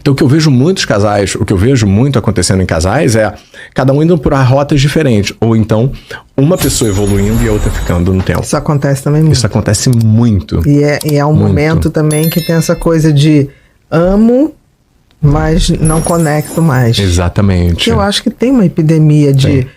Então, o que eu vejo muitos casais, o que eu vejo muito acontecendo em casais é cada um indo por rotas diferentes. Ou então, uma pessoa evoluindo e a outra ficando no tempo. Isso acontece também muito. Isso acontece muito. E é um momento também que tem essa coisa de amo, mas não conecto mais. Exatamente. Que eu acho que tem uma epidemia de...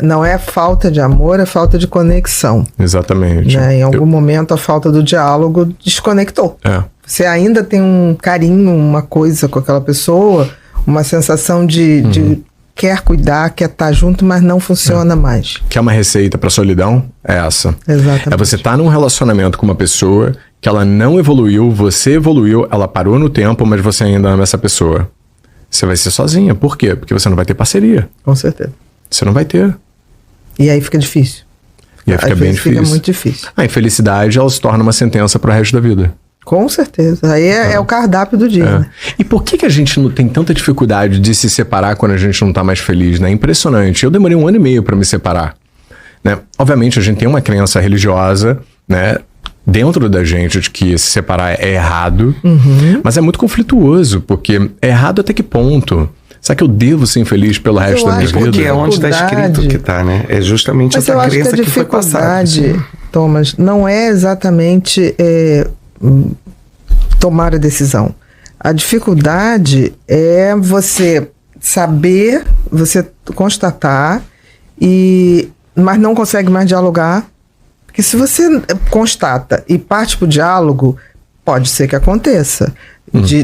não é falta de amor, é falta de conexão. Exatamente. Né? Em algum momento a falta do diálogo desconectou. Você ainda tem um carinho, uma coisa com aquela pessoa, uma sensação de quer cuidar, quer estar junto, mas não funciona mais. Que é uma receita para solidão? É essa. Exatamente. É você estar num relacionamento com uma pessoa que ela não evoluiu, você evoluiu, ela parou no tempo, mas você ainda ama essa pessoa. Você vai ser sozinha. Por quê? Porque você não vai ter parceria. Com certeza. Você não vai ter. E aí fica difícil. E aí fica bem difícil. Fica muito difícil. A infelicidade, ela se torna uma sentença pro resto da vida. Com certeza. Aí é o cardápio do dia. Né? E por que a gente não tem tanta dificuldade de se separar quando a gente não tá mais feliz, né? Impressionante. Eu demorei 1 ano e meio para me separar. Né? Obviamente, a gente tem uma crença religiosa, né? Dentro da gente de que se separar é errado. Mas é muito conflituoso, porque é errado até que ponto? Será que eu devo ser infeliz pelo resto da minha vida? Porque é onde está escrito que tá, né? É justamente essa crença que foi passada. Mas eu acho que a dificuldade, Thomas, não é exatamente tomar a decisão. A dificuldade é você saber, você constatar, mas não consegue mais dialogar. Porque se você constata e parte para o diálogo, pode ser que aconteça.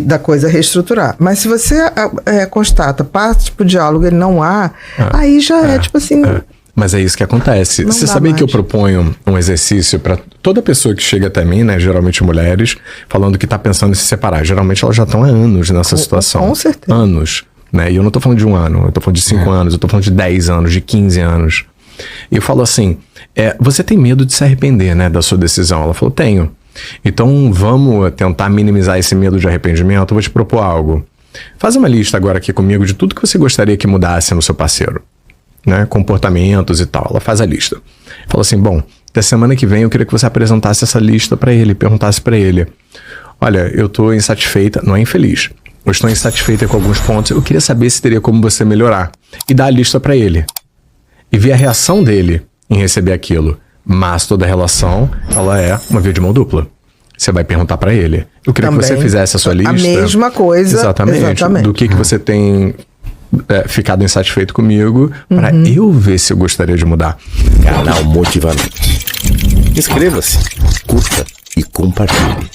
Da coisa reestruturar. Mas se você constata, parte pro diálogo, ele não há, aí já é tipo assim... Mas é isso que acontece. Você sabia que eu proponho um exercício para toda pessoa que chega até mim, né, geralmente mulheres, falando que tá pensando em se separar. Geralmente elas já estão há anos nessa situação. Com certeza. Anos. Né? E eu não tô falando de 1 ano, eu tô falando de 5 anos, eu tô falando de 10 anos, de 15 anos. E eu falo assim, você tem medo de se arrepender, né, da sua decisão? Ela falou, tenho. Então vamos tentar minimizar esse medo de arrependimento. Eu vou te propor algo. Faz uma lista agora aqui comigo de tudo que você gostaria que mudasse no seu parceiro, né? Comportamentos e tal. Ela faz a lista. Fala assim, bom, da semana que vem eu queria que você apresentasse essa lista para ele, perguntasse para ele, olha, eu tô insatisfeita, não é infeliz, eu estou insatisfeita com alguns pontos, eu queria saber se teria como você melhorar. E dá a lista para ele. E ver a reação dele em receber aquilo. Mas toda relação, ela é uma via de mão dupla. Você vai perguntar pra ele. Eu queria que você fizesse a sua lista. A mesma coisa. Exatamente. Do que você tem ficado insatisfeito comigo, para eu ver se eu gostaria de mudar. Canal Motivamente. Inscreva-se, curta e compartilhe.